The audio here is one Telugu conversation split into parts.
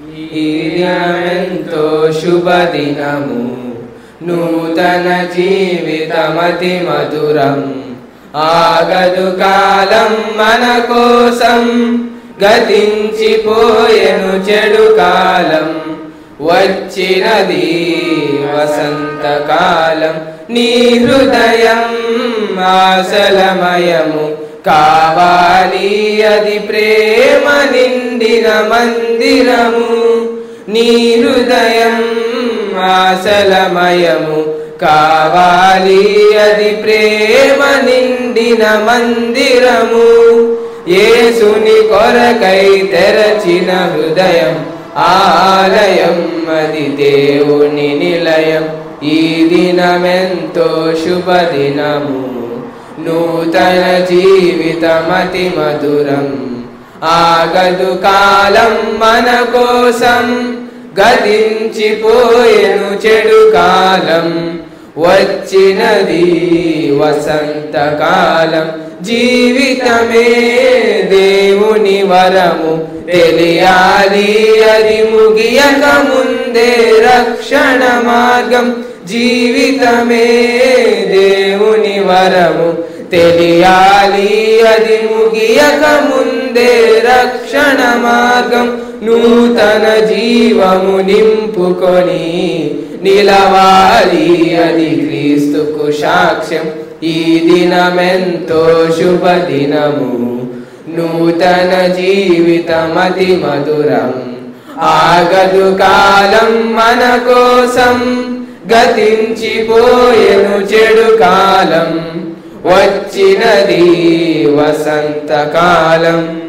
ఈ దినమెంతో శుభదినము, నూతన జీవితమతి మధురం. ఆగదు కాలం మన కోసం, గతించిపోయెను చెడు కాలం. వచ్చినది వసంతకాలం, నీ హృదయం ఆశలమయము కావాలి. అది ప్రేమ నిండిన మందిరము. నీ హృదయం ఆశలమయము కావాలి. అది ప్రేమ నిండిన మందిరము. యేసుని కొరకై తెరచిన హృదయం ఆలయం, అది దేవుని నిలయం. ఈ దినమెంతో శుభదినము, నూతన జీవితమతి మధురం. ఆగదు కాలం మన కోసం, గతించిపోయెను చెడు కాలం. వచ్చినది వసంతకాలం. జీవితమే దేవుని వరము తెలియాలి. అది ముగియక ముందే రక్షణ మార్గం. జీవితమే దేవుని వరము తెలియాలి. అది ముగియక ముందే రక్షణ మార్గం. నూతన జీవము నింపుకొని నిలవాలి. అది క్రీస్తుకు సాక్ష్యం. ఈ దినమెంతో శుభదినము, నూతన జీవితమతి మధురం. ఆగదు కాలం మన కోసం, గతించిపోయెను చెడు కాలం. వచ్చినది వసంతకాలం.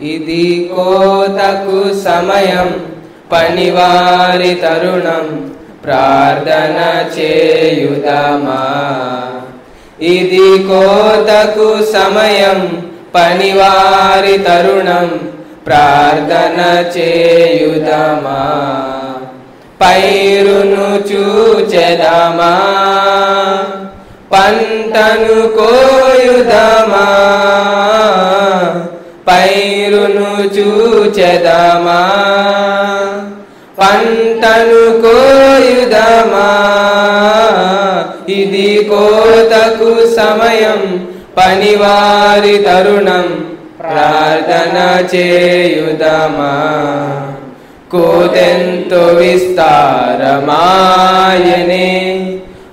ఇది కోతకు సమయం, పనివారి తరుణం. ప్రార్థన చేయుదమా. ఇది కోతకు సమయం, పనివారి తరుణం. ప్రార్థన చేయుదమా. పైరును చూచెదమా, పంటను కోయుదమా. పైరును చూచెదమా, పంటను కోయుదమా. ఇది కోతకు సమయం, పనివారి తరుణం. ప్రార్థన చేయుదమా. కోతెంతో విస్తారమాయనే,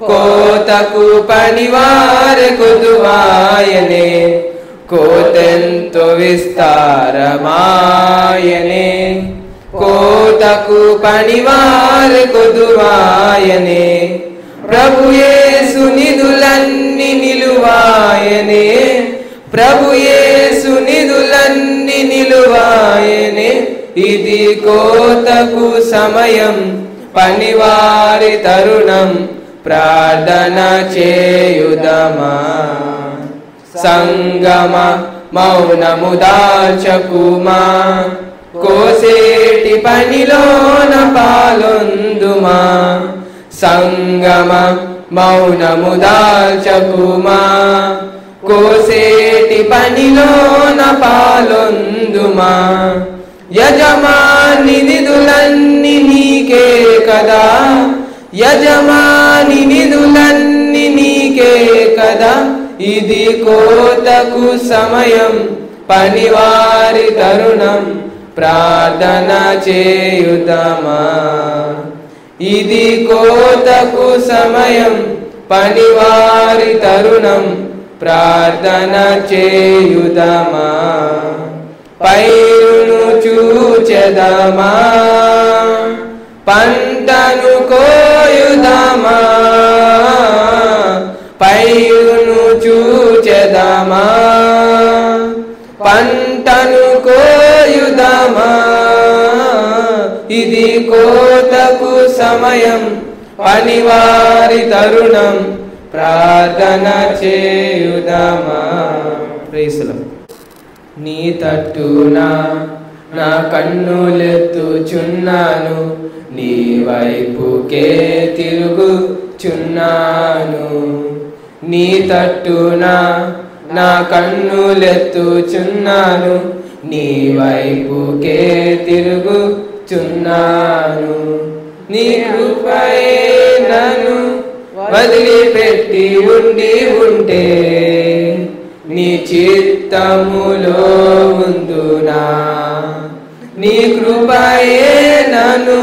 కోతకు పనివారి కొదువాయనే. కోతెంతో విస్తారమాయనే, కోతకు పనివారి కొదువాయనే. ప్రభు యేసు నిధులన్నీ నిలువాయనే. ప్రభు యేసు నిధులన్నీ నిలువాయనే. ఇది కోతకు సమయం, పనివారి తరుణం. ప్రార్థన చేయుదమా. సంగమ మౌనము దాల్చకుమా, కోసేటి పనిలోన పాలొందుమా. సంగమ మౌనము దాల్చకుమా, కోసేటి పనిలోన పాలొందుమా. యజమాని నిధులన్నీ నీకే కదా, యజమాని నిధులన్నీ నీకే కదా. ఇది కోతకు సమయం, పనివారి తరుణం. ప్రార్థన చేయుదమా. ఇది కోతకు సమయం, పనివారి తరుణం. ప్రార్థన చేయుదమా. పైరును చూచెదమా, పంటను కోయుదమా. పైరును చూచెదమా, పంటను కోయుదమా. ఇది కోతకు సమయం, పనివారి తరుణం. ప్రార్థన చేయుదమా. Praise the lord. నీ తట్టున నా కన్నులెత్తుచున్నాను, నీ వైపుకే తిరుగుచున్నాను. నీ తట్టున నా కన్నులెత్తుచున్నాను, నీ వైపుకే తిరుగుచున్నాను. నీ కృపయే నన్ను వదిలిపెట్టి ఉంటే నీ చిత్తములో ఉందునా. నీ కృపయే నన్ను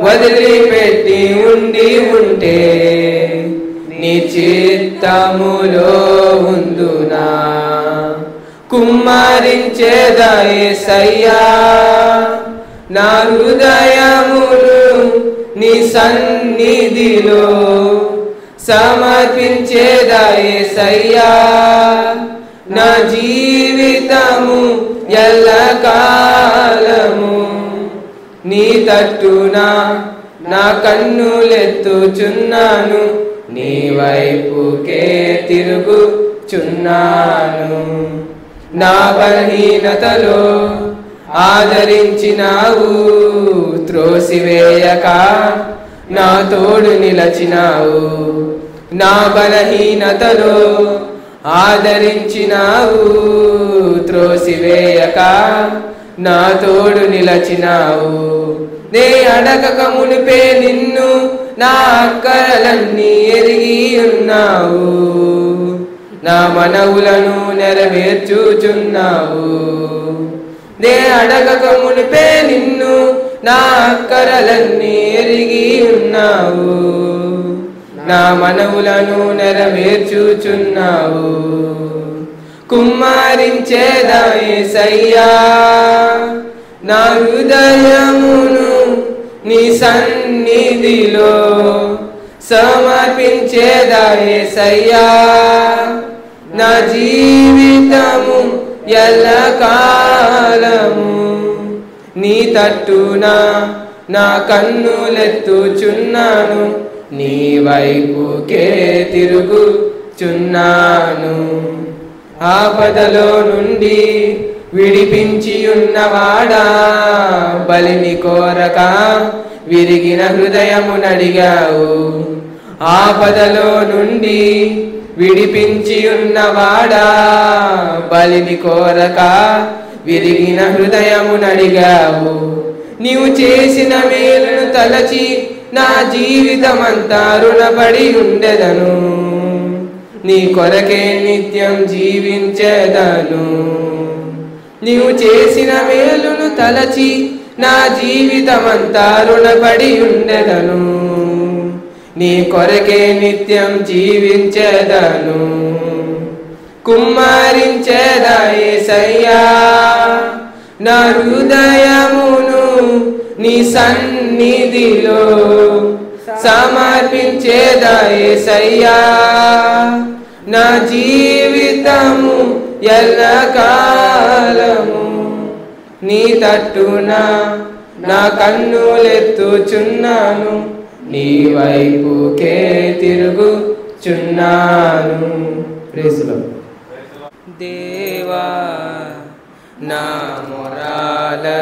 వదిలిపెట్టి ఉంటే నీ చిత్తములో ఉందునా. కుమ్మరించేదా యేసయ్యా నా హృదయమును నీ సన్నిధిలో సమర్పించేదా యేసయ్యా నా జీవితము ఎల్లకాలము. నీ తట్టున నా కన్నులెత్తుచున్నాను, నీ వైపుకే తిరుగుచున్నాను. నా బలహీనతలో ఆదరించినావు, త్రోసివేయక నా తోడు నిలచినావు. నా బలహీనతలో ఆదరించినావు, త్రోసివేయక నా తోడు నిలచినావు. నే అడగక మునిపే నిన్ను నా అక్కరలన్నీ ఎరిగి ఉన్నావు. నా మనవులను నెరవేర్చుచున్నావు. నే అడగక మునిపే నిన్ను నా అక్కరలన్నీ ఎరిగి ఉన్నావు. నా మనవులను నెరవేర్చుచున్నావు. కుమ్మరించేదా యేసయ్యా నా హృదయమును నీ సన్నిధిలో సమర్పించేదా యేసయ్యా నా జీవితము ఎల్లకాలము. నీ తట్టున నా కన్నులెత్తుచున్నాను, నీ వైపుకే తిరుగుచున్నాను. ఆపదలో నుండి విడిపించి ఉన్నవాడా, బలిని కోరక విరిగిన హృదయమునడిగావు. ఆపదలో నుండి విడిపించి ఉన్నవాడా, బలిని కోరక విరిగిన హృదయమునడిగావు. నీవు చేసిన మేలును తలచి నా జీవితమంతా రుణపడి ఉండెదను. నీ కొరకే నిత్యం జీవించెదను. నీవు చేసిన మేలును తలచి నా జీవితమంతా రుణపడి ఉండెదను. నీ కొరకే నిత్యం జీవించెదను. కుమ్మరించేదా యేసయ్యా నా హృదయమును నీ సన్నిధిలో సమర్పించేదా యేసయ్యా నా జీవితము ఎల్లకాలము. నీ తట్టున నా కన్నులెత్తుచున్నాను, నీ వైపుకే తిరుగుచున్నాను. ప్రైజ్లో దేవా నా మొరాలకించితివి,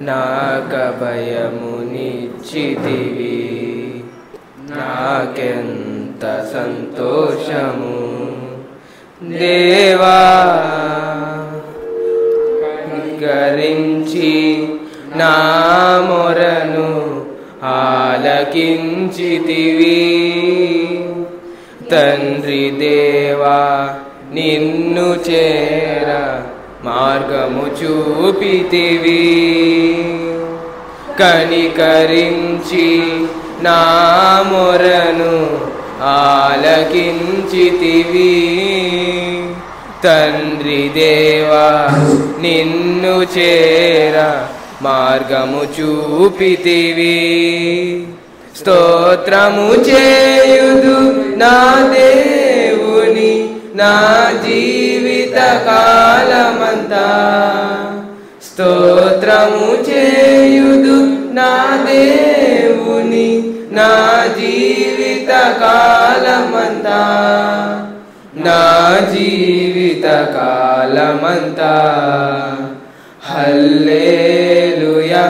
నాకభయమునిచ్చితివి. నాకెంత సంతోషము దేవా, కరించి నా మొరను ఆలకించితివి. తండ్రి దేవా నిన్ను చేర మార్గము చూపితివి. కనికరించి నా మొరను ఆలకించితివి. తండ్రి దేవా నిన్ను చేర మార్గము చూపితివి. స్తోత్రము చేయుదు నా దేవుని నా జీవిత కాలమంతా. స్తోత్రము చేయుదు నా దేవుని నా జీవిత కాలమంతా. నా జీవిత కాలమంతా. హల్లెలూయా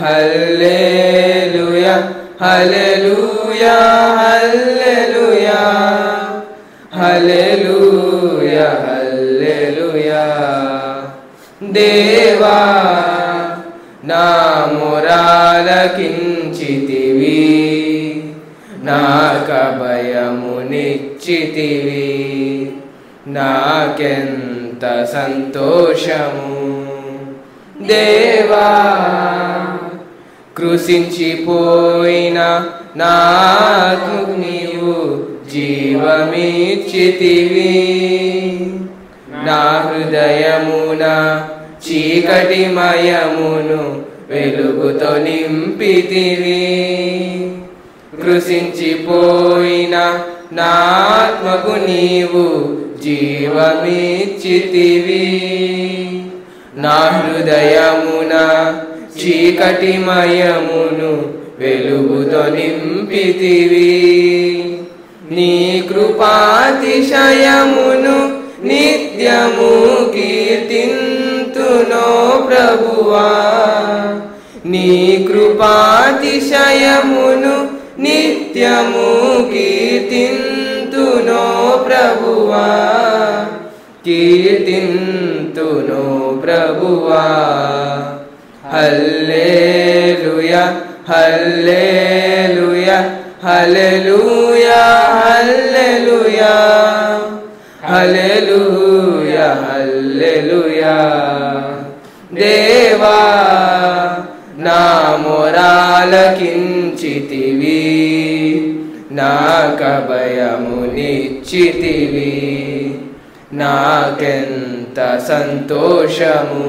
హల్లెలూయా హల్లెలూయా హల్లెలూయా హల్లెలూయా హల్లెలూయా దేవా నా మొరాలకించితివి నాకభయమునిచ్చితివి నాకెంత సంతోషము దేవా కృషించిపోయిన నాకు నీవు జీవమిచ్చితివి నా హృదయమున చీకటిమయమును వెలుగుతో నింపితివి కృషించిపోయిన నా ఆత్మకు నీవు జీవమిచ్చితివి నా హృదయమున చీకటిమయమును వెలుగుతో నింపితివి నీ కృపాతిశయమును నిత్యము కీర్తింతునో ప్రభువా నీ కృపాతిశయమును నిత్యము కీర్తింతునో ప్రభువా కీర్తింతునో ప్రభువా హల్లెలూయా హల్లెలూయా హల్లెలూయా హల్లెలూయా హల్లెలూయా హల్లెలూయా దేవా నా మొరాలకించితివి నాకభయమునిచ్చితివి నాకెంత సంతోషము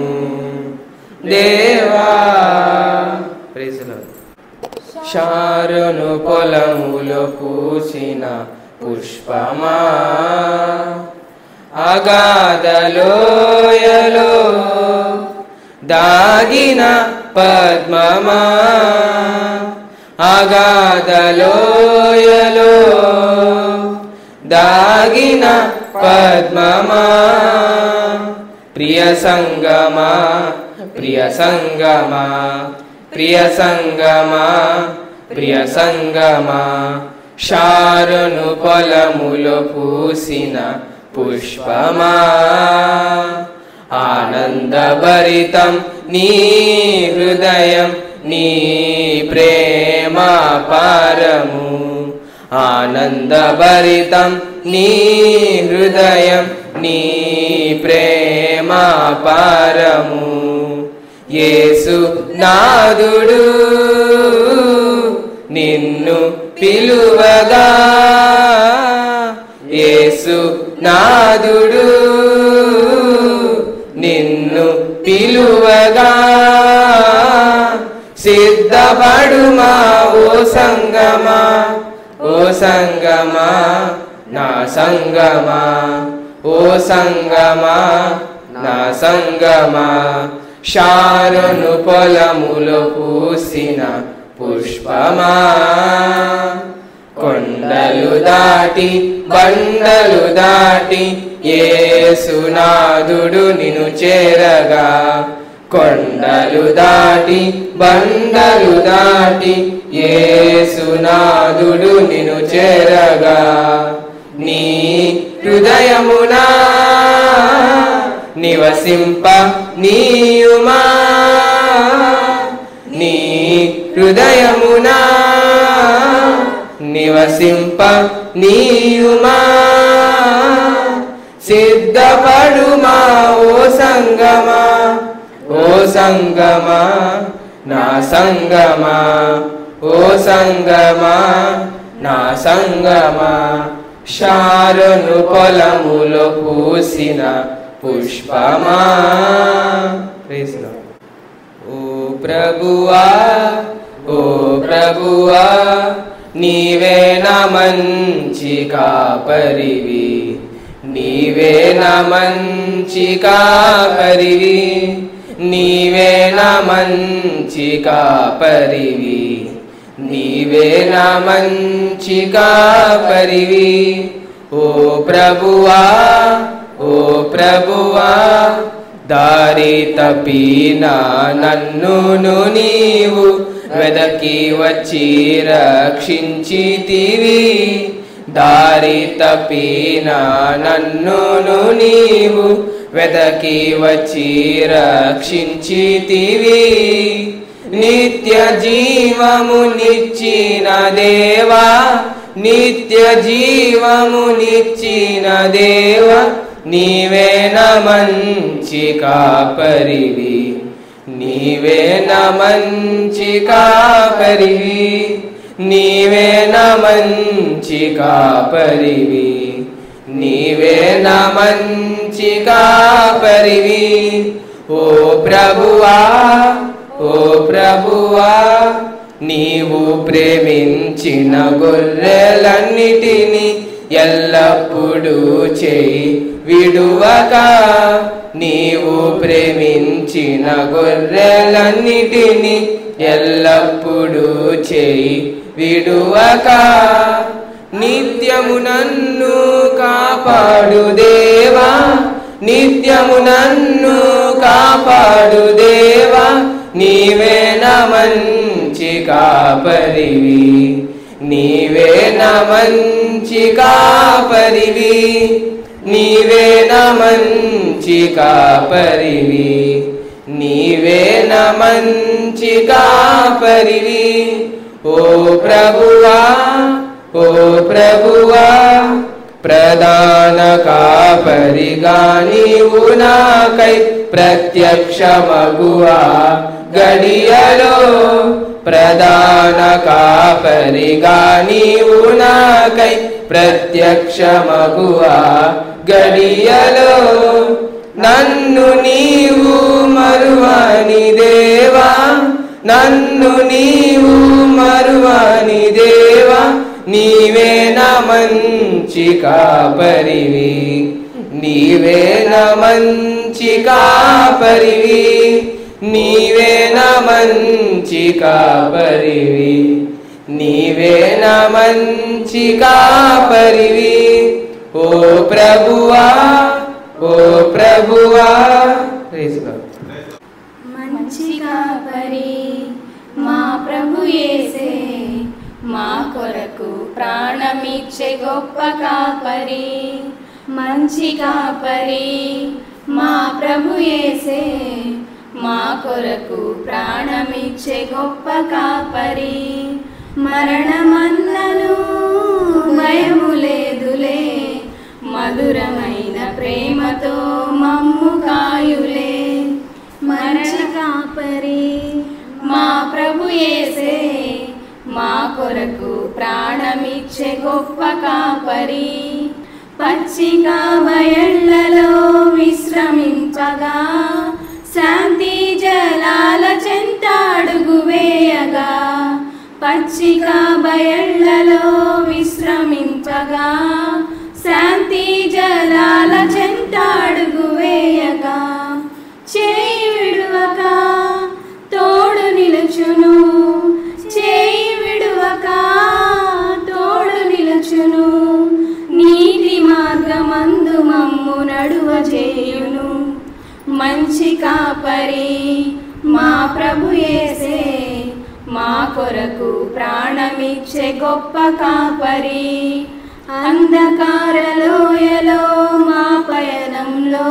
దేవా ప్రైజ్ లార్డ్ శారోను పొలములో పూసిన పుష్పమా అగాధలోయలో దాగిన పద్మమా అగాధలోయలో దాగిన పద్మమా ప్రియ సంగమా ప్రియ సంగమా ప్రియ సంగమా ప్రియ సంగమా శారోను పొలములో పూసిన పుష్పమా ఆనందభరితం నీ హృదయం నీ ప్రేమ పారము ఆనందభరితం నీ హృదయం నీ ప్రేమ పారము యేసు నాదుడు నిన్ను పిలువగా యేసు నాదుడు నిన్ను పిలువగా సిద్ధపడుమా ఓ సంగమా ఓ సంగమా నా సంగమా ఓ సంగమా నా సంగమా శారోను పొలములో పూసిన పుష్పమా కొండలు దాటి బండలు దాటి యేసునాథుడు నిన్ను చేరగా కొండలు దాటి బండలు దాటి యేసునాథుడు నిన్ను చేరగా నీ హృదయమునా నివసింప నీయుమా నీ హృదయమునా నివసింప నీయుమా సిద్ధపడుమా ఓ సంగమా ఓ సంగమా నా సంగమా ఓ సంగమా నా సంగమా శారోను పొలములో పూసిన పుష్పమా ప్రైజ్ లార్డ్ ఓ ప్రభువా ఓ ప్రభువా నీవే నా మంచి కాపరివి నీవే నా మంచి కాపరివి నీవే నా మంచి కాపరివి నీవే నా మంచి కాపరివి ఓ ప్రభువా ఓ ప్రభువా దారి తప్పిన నన్నును నీవు వెదకి వచ్చి రక్షించితివి దారి తప్పిన నన్నును నీవు వెదకి వచ్చి రక్షించితివి. నిత్య జీవమునిచ్చిన దేవా, నిత్య జీవమునిచ్చిన దేవా, నీవేన మంచి కాపరివి, నీవేన మంచి కాపరివి, నీవేన మంచి కాపరివి, నీవేన మంచి కాపరివి. ఓ ప్రభువా, ఓ ప్రభువా, నీవు ప్రేమించిన గొర్రెలన్నిటినీ ఎల్లప్పుడూ చేయి విడువక, నీవు ప్రేమించిన గొర్రెలన్నిటినీ ఎల్లప్పుడూ చేయి విడువక. నిత్యము నన్ను కాపాడు దేవా, నిత్యము నన్ను కాపాడు దేవా, నీవేన మంచి కాపరివి, నీవేన మంచి కాపరివి, నీవేన మంచి కాపరివి, నీవేన మంచి కాపరివి. ఓ ప్రభువా, ఓ ప్రభువా, ప్రధాన కాపరిగా నీవు నాకై ప్రత్యక్షమగువా గడియలో, ప్రధాన కాపరిగా నీవు నాకై ప్రత్యక్షమగువా గడియలో. నన్ను నీవు మరువని దేవా, నన్ను నీవు మరువని దేవా, నీవేన మంచి కాపరివి, నీవేన మంచి కాపరివి, నీవేన మంచి కాపరివి, నీవేన మంచి కాపరివి. ఓ ప్రభువా, ఓ ప్రభువా. మంచి కాపరి మా ప్రభు యేసే, మా కొరకు ప్రాణమిచ్చే గొప్ప కాపరి. మంచి కాపరి మా ప్రభు యేసే, మా కొరకు ప్రాణమిచ్చే గొప్ప కాపరి. మరణమన్నను భయము లేదులే, మధురమైన ప్రేమతో మమ్ము కాయులే. మంచి కాపరి మా ప్రభు యేసే, మా కొరకు ప్రాణమిచ్చే గొప్ప కాపరి. పచ్చిక బయళ్ళలో విశ్రమింపగా, శాంతి జలాల చెంత అడుగు వేయగా, పచ్చిక బయళ్ళలో విశ్రమింపగా, శాంతి జలాల చెంత అడుగు వేయగా, చేయి విడువక తోడు నిలుచును, చేయి విడువక తోడు నిలుచును, నీతి మార్గమందు మమ్ము నడువజేయును. మంచి కాపరి మా ప్రభు యేసే, మా కొరకు ప్రాణమిచ్చే గొప్ప కాపరి. అంధకార లోయలో మా పయనంలో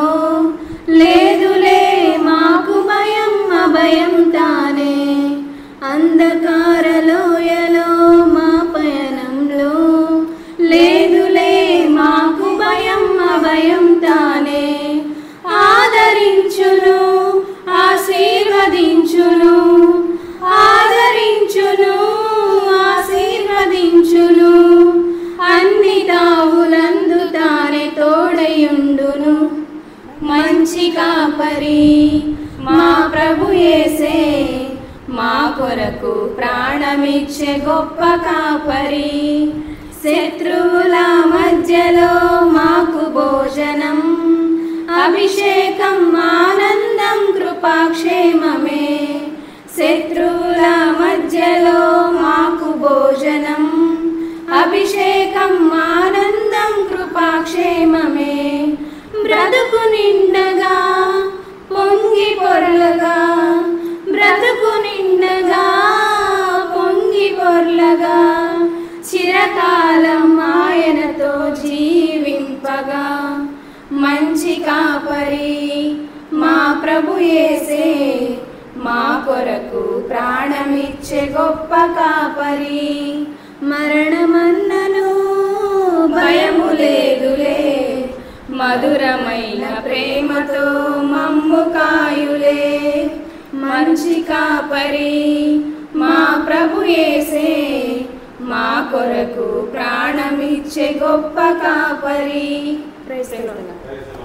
లేదులే మాకు భయం, అభయం తానే. అంధకార లోయలో మా పయనంలో లేదులే మాకు భయం, అభయం తానే. ఆదరించును, ఆశీర్వదించును, ఆదరించును, ఆశీర్వదించును, అన్ని తావులందు తానే తోడయుండును. మంచి కాపరి మా ప్రభు యేసే, మా కొరకు ప్రాణమిచ్చే గొప్ప కాపరి. శత్రువుల మధ్యలో మాకు భోజనం, అభిషేకం, ఆనందం, కృపాక్షేమమే. శత్రువుల మధ్యలో మాకు భోజనం, అభిషేకం, ఆనందం, కృపాక్షేమమే. బ్రతుకు నిండగా పొంగి పొర్లగా, బ్రతుకు నిండగా పొంగి పొర్లగా, చిరకాలం ఆయనతో జీవింపగా. మంచి కాపరి యేసే మా కొరకు ప్రాణమిచ్చే గొప్ప కాపరి. మరణమన్నను భయము లేదులే, మధురమైన ప్రేమతో మమ్ము కాయులే. మంచి కాపరి మా ప్రభు యేసే మా కొరకు ప్రాణమిచ్చే గొప్ప కాపరి. Praise the lord.